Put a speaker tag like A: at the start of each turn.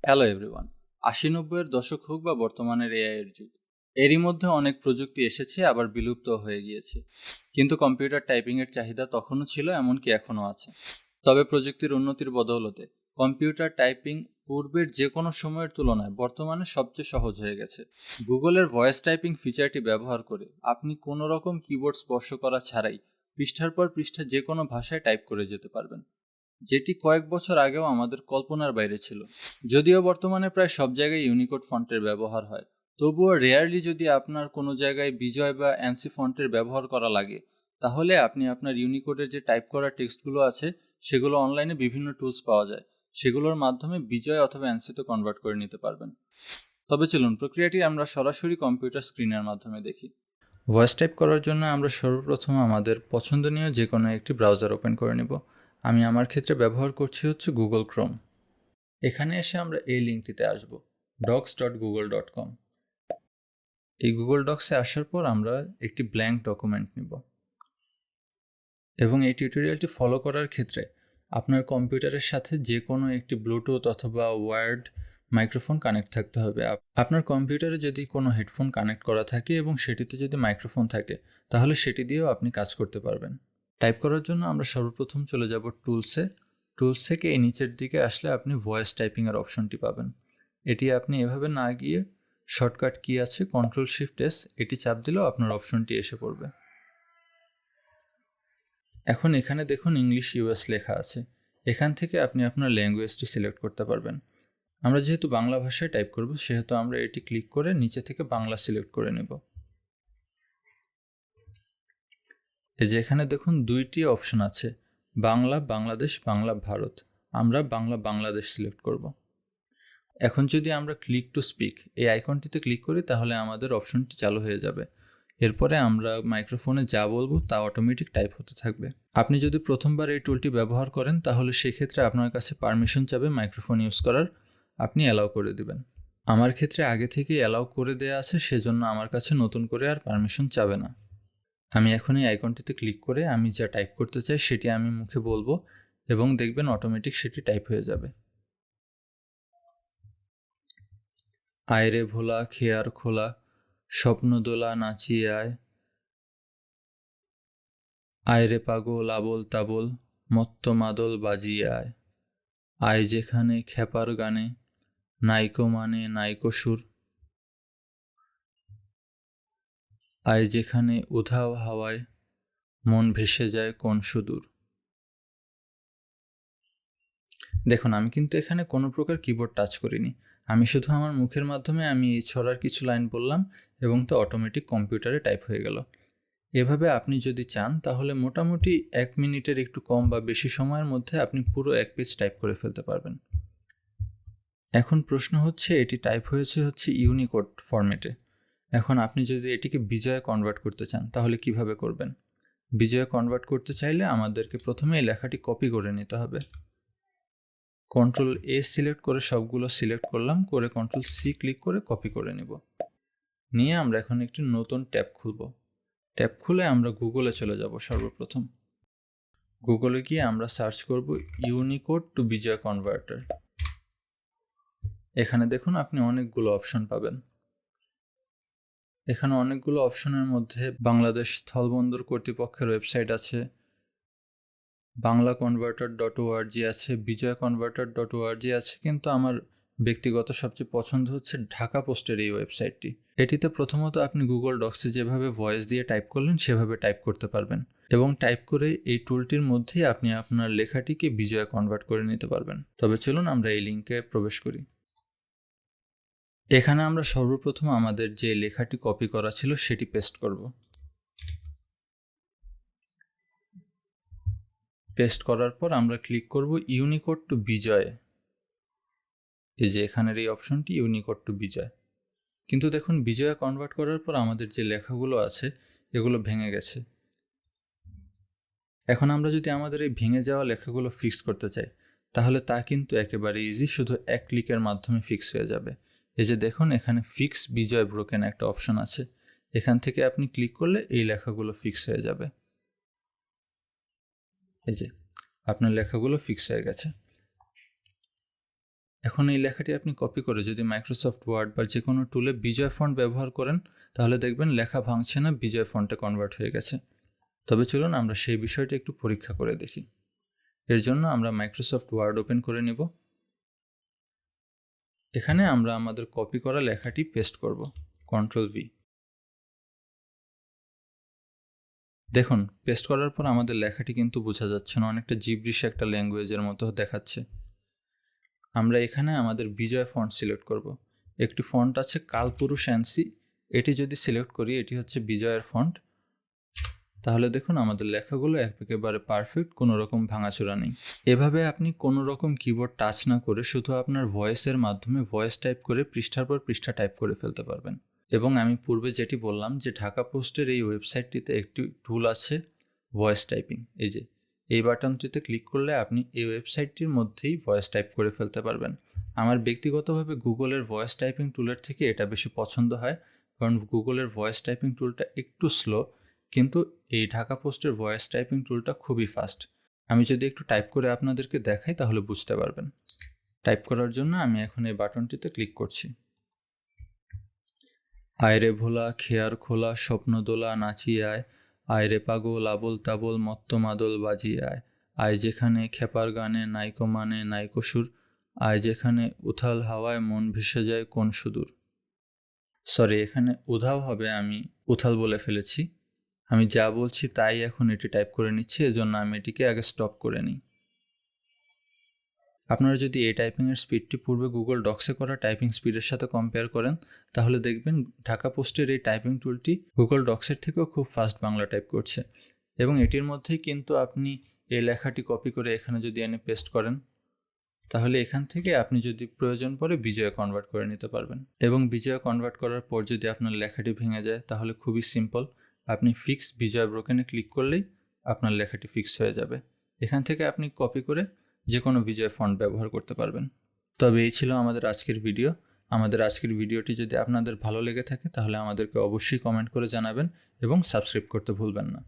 A: Hello everyone. ৮০-৯০-এর দশক হোক বা বর্তমানের এআই এর যুগ, এরই মধ্যে অনেক প্রযুক্তি এসেছে, আবার বিলুপ্ত হয়ে গিয়েছে। কিন্তু কম্পিউটার টাইপিং এর চাহিদা তখনও ছিল, এমনকি এখনও আছে। তবে প্রযুক্তির উন্নতির বদৌলতে কম্পিউটার টাইপিং পূর্বের যে কোনো সময়ের তুলনায় বর্তমানে সবচেয়ে সহজ হয়ে গেছে। গুগলের ভয়েস টাইপিং ফিচারটি ব্যবহার করে আপনি কোনো রকম কিবোর্ড স্পর্শ করা ছাড়াই পৃষ্ঠার পর পৃষ্ঠা যে কোনো ভাষায় টাইপ করে যেতে পারবেন, যেটি কয়েক বছর আগেও আমাদের কল্পনার বাইরে ছিল। যদিও বর্তমানে প্রায় সব জায়গায় ইউনিকোড ফন্টের ব্যবহার হয়, তবুও রেয়ারলি যদি আপনার কোনো জায়গায় বিজয় বা এনসি ফন্টের ব্যবহার করা লাগে, তাহলে আপনি আপনার ইউনিকোডের যে টাইপ করা টেক্সটগুলো আছে সেগুলো অনলাইনে বিভিন্ন টুলস পাওয়া যায়, সেগুলোর মাধ্যমে বিজয় অথবা এনসিতে কনভার্ট করে নিতে পারবেন। তবে চলুন প্রক্রিয়াটি আমরা সরাসরি কম্পিউটার স্ক্রিনের মাধ্যমে দেখি। ভয়েস টাইপ করার জন্য আমরা সর্বপ্রথম আমাদের পছন্দনীয় যে কোনো একটি ব্রাউজার ওপেন করে নেব। আমি আমার ক্ষেত্রে ব্যবহার করছি হচ্ছে গুগল ক্রোম। এখানে এসে আমরা এই লিঙ্কটিতে আসব, docs.google.com। এই গুগল ডক্সে আসার পর আমরা একটি ব্ল্যাঙ্ক ডকুমেন্ট নিব, এবং এই টিউটোরিয়ালটি ফলো করার ক্ষেত্রে আপনার কম্পিউটারের সাথে যে কোনো একটি ব্লুটুথ অথবা ওয়্যার্ড মাইক্রোফোন কানেক্ট থাকতে হবে। আপনার কম্পিউটারে যদি কোনো হেডফোন কানেক্ট করা থাকে এবং সেটিতে যদি মাইক্রোফোন থাকে, তাহলে সেটি দিয়েও আপনি কাজ করতে পারবেন। টাইপ করার জন্য আমরা সর্বপ্রথম চলে যাব টুলসে। টুলস থেকে এই নিচের দিকে আসলে আপনি ভয়েস টাইপিংয়ের অপশনটি পাবেন। এটি আপনি এভাবে না গিয়ে শর্টকাট কি আছে Ctrl+Shift+S, এটি চাপ দিলেও আপনার অপশনটি এসে পড়বে। এখন এখানে দেখুন ইংলিশ ইউএস লেখা আছে। এখান থেকে আপনি আপনার ল্যাঙ্গুয়েজটি সিলেক্ট করতে পারবেন। আমরা যেহেতু বাংলা ভাষায় টাইপ করব, সেহেতু আমরা এটি ক্লিক করে নিচে থেকে বাংলা সিলেক্ট করে নেব। এই যে এখানে দেখুন দুইটি অপশন আছে, বাংলা বাংলাদেশ, বাংলা ভারত। আমরা বাংলা বাংলাদেশ সিলেক্ট করব। এখন যদি আমরা ক্লিক টু স্পিক এই আইকনটিতে ক্লিক করি, তাহলে আমাদের অপশনটি চালু হয়ে যাবে। এরপরে আমরা মাইক্রোফোনে যা বলবো তা অটোমেটিক টাইপ হতে থাকবে। আপনি যদি প্রথমবার এই টুলটি ব্যবহার করেন, তাহলে সেক্ষেত্রে আপনার কাছে পারমিশন চাবে মাইক্রোফোন ইউজ করার, আপনি অ্যালাউ করে দিবেন। আমার ক্ষেত্রে আগে থেকেই অ্যালাউ করে দেওয়া আছে, সেজন্য আমার কাছে নতুন করে আর পারমিশন চাবে না। আমি এখন এই আইকনটিতে ক্লিক করে আমি যা টাইপ করতে চাই সেটি আমি মুখে বলবো, এবং দেখবেন অটোমেটিক সেটি টাইপ হয়ে যাবে। আয়রে ভোলা খেয়ার খোলা, স্বপ্ন দোলা নাচিয়ে আয়, আয়রে পাগল আবোল তাবোল, মত্ত মাদল বাজিয়ে আয়, আয় যেখানে খ্যাপার গানে, নাইকো মানে নাইকো সুর, আয় যেখানে উধাও হাওয়ায়, মন ভেসে যায় কোন সুদূর। দেখুন আমি কিন্তু এখানে কোনো প্রকার কিবোর্ড টাচ করিনি, আমি শুধু আমার মুখের মাধ্যমে আমি এই ছড়ার কিছু লাইন বললাম, এবং তা অটোমেটিক কম্পিউটারে টাইপ হয়ে গেল। এভাবে আপনি যদি চান, তাহলে মোটামুটি 1 মিনিটের একটু কম বা বেশি সময়ের মধ্যে আপনি পুরো 1 পেজ টাইপ করে ফেলতে পারবেন। এখন প্রশ্ন হচ্ছে, এটি টাইপ হয়েছে ইউনিকোড ফরম্যাটে। এখন আপনি যদি এটিকে বিজয়ে কনভার্ট করতে চান, তাহলে কিভাবে করবেন? বিজয়ে কনভার্ট করতে চাইলে আমাদেরকে প্রথমে এই লেখাটি কপি করে নিতে হবে। Ctrl+A সিলেক্ট করে সবগুলো সিলেক্ট করলাম, করে Ctrl+C ক্লিক করে কপি করে নিব। নিয়ে আমরা এখন একটি নতুন ট্যাব খুলব। ট্যাব খুলে আমরা গুগলে চলে যাব। সর্বপ্রথম গুগলে গিয়ে আমরা সার্চ করব ইউনিকোড টু বিজয় কনভার্টার। এখানে দেখুন আপনি অনেকগুলো অপশন পাবেন। এখানে অনেকগুলো অপশনের মধ্যে বাংলাদেশ স্থলবন্দর কর্তৃপক্ষের ওয়েবসাইট আছে, বাংলা converter.org আছে, বিজয় converter.org আছে, কিন্তু আমার ব্যক্তিগত সবচেয়ে পছন্দ হচ্ছে ঢাকা পোস্টের এই ওয়েবসাইটটি। এটিতে প্রথমত আপনি গুগল ডক্সে যেভাবে ভয়েস দিয়ে টাইপ করলেন সেভাবে টাইপ করতে পারবেন, এবং টাইপ করে এই টুলটির মধ্যেই আপনি আপনার লেখাটিকে বিজয়ে কনভার্ট করে নিতে পারবেন। তবে চলুন আমরা এই লিঙ্কে প্রবেশ করি। এখানে আমরা সর্বপ্রথম আমাদের যে লেখাটি কপি করা ছিল সেটি পেস্ট করব। পেস্ট করার পর আমরা ক্লিক করব ইউনিকোড টু বিজয়। এই যে এখানের এই অপশনটি ইউনিকোড টু বিজয়। কিন্তু দেখুন বিজয়ে কনভার্ট করার পর আমাদের যে লেখাগুলো আছে এগুলো ভেঙে গেছে। এখন আমরা যদি আমাদের এই ভেঙে যাওয়া লেখাগুলো ফিক্স করতে চাই, তাহলে তা কিন্তু একেবারে ইজি, শুধু এক ক্লিকের মাধ্যমে ফিক্স হয়ে যাবে। এই যে দেখুন এখানে ফিক্স বিজয় ব্রোকেন একটা অপশন আছে, এখান থেকে আপনি ক্লিক করলে এই লেখাগুলো ফিক্স হয়ে যাবে। এই যে আপনার লেখাগুলো ফিক্স হয়ে গেছে। এখন এই লেখাটি আপনি কপি করে যদি মাইক্রোসফট ওয়ার্ড বা যে কোনো টুলে বিজয় ফন্ট ব্যবহার করেন তাহলে দেখবেন লেখা ভাঙছে না, বিজয় ফন্টে কনভার্ট হয়ে গেছে। তবে চলুন আমরা সেই বিষয়টি একটু পরীক্ষা করে দেখি। এর জন্য আমরা মাইক্রোসফট ওয়ার্ড ওপেন করে নেব। এখানে আমরা আমাদের কপি করা লেখাটি পেস্ট করব, Ctrl+V। দেখুন, পেস্ট করার পর আমাদের লেখাটি কিন্তু বোঝা যাচ্ছে না, অনেকটা জিব্রিশ একটা ল্যাঙ্গুয়েজের মতো দেখাচ্ছে। আমরা এখানে আমাদের বিজয় ফন্ট সিলেক্ট করব। একটি ফন্ট আছে কালপুরুষ অ্যান্সি, এটি যদি সিলেক্ট করি এটি হচ্ছে বিজয়ের ফন্ট। তাহলে দেখুন আমাদের লেখাগুলো একেবারে পারফেক্ট, কোনো রকম ভাঙাচোরা নেই। এভাবে আপনি কোনো রকম কিবোর্ড টাচ না করে শুধু আপনার ভয়েসের মাধ্যমে ভয়েস টাইপ করে পৃষ্ঠার পর পৃষ্ঠা টাইপ করে ফেলতে পারবেন। এবং আমি পূর্বে যেটি বললাম যে ঢাকা পোস্টের এই ওয়েবসাইটটিতে একটি টুল আছে ভয়েস টাইপিং। এই বাটনটিতে ক্লিক করলে আপনি এই ওয়েবসাইটটির মধ্যেই ভয়েস টাইপ করে ফেলতে পারবেন। আমার ব্যক্তিগতভাবে গুগলের ভয়েস টাইপিং টুলের থেকে এটা বেশি পছন্দ হয়, কারণ গুগলের ভয়েস টাইপিং টুলটা একটু স্লো, কিন্তু এই ঢাকা পোস্টের ভয়েস টাইপিং টুলটা খুবই ফাস্ট। আমি যদি একটু টাইপ করে আপনাদেরকে দেখাই তাহলে বুঝতে পারবেন। টাইপ করার জন্য আমি এখন এই বাটনটিতে ক্লিক করছি। আয়রে ভোলা খেয়ার খোলা স্বপ্ন দোলা নাচিয়ে আয়, আয়রে পাগল আবল তাবল মত্ত মাদল বাজিয়ে আয়, আয় যেখানে খেপার গানে নাইকো মানে নাইকো সুর, আয় যেখানে উথাল হাওয়ায় মন ভেসে যায় কোন সুদূর। সরি, এখানে উধাও হবে, আমি উথাল বলে ফেলেছি। আমি যা বলছি তাই এখন এটি টাইপ করে নিচ্ছি, এজন্য আমি এটিকে আগে স্টপ করে নিই। আপনারা যদি এই টাইপিংয়ের স্পিডটি পূর্বে গুগল ডক্সে করা টাইপিং স্পিডের সাথে কম্পেয়ার করেন তাহলে দেখবেন ঢাকা পোস্টের এই টাইপিং টুলটি গুগল ডক্সের থেকেও খুব ফাস্ট বাংলা টাইপ করছে। এবং এটির মধ্যেই কিন্তু আপনি এই লেখাটি কপি করে এখানে যদি এনে পেস্ট করেন তাহলে এখান থেকে আপনি যদি প্রয়োজন পড়ে বিজয়ে কনভার্ট করে নিতে পারবেন। এবং বিজয়ে কনভার্ট করার পর যদি আপনার লেখাটি ভেঙে যায় তাহলে খুবই সিম্পল, আপনি ফিক্স বিজয় ব্রোকেনে ক্লিক করলেই আপনার লেখাটি ফিক্স হয়ে যাবে। এখান থেকে আপনি কপি করে যে কোনো বিজয় ফন্ট ব্যবহার করতে পারবেন। তবে এই ছিল আমাদের আজকের ভিডিও। আমাদের আজকের ভিডিওটি যদি আপনাদের ভালো লেগে থাকে তাহলে আমাদেরকে অবশ্যই কমেন্ট করে জানাবেন এবং সাবস্ক্রাইব করতে ভুলবেন না।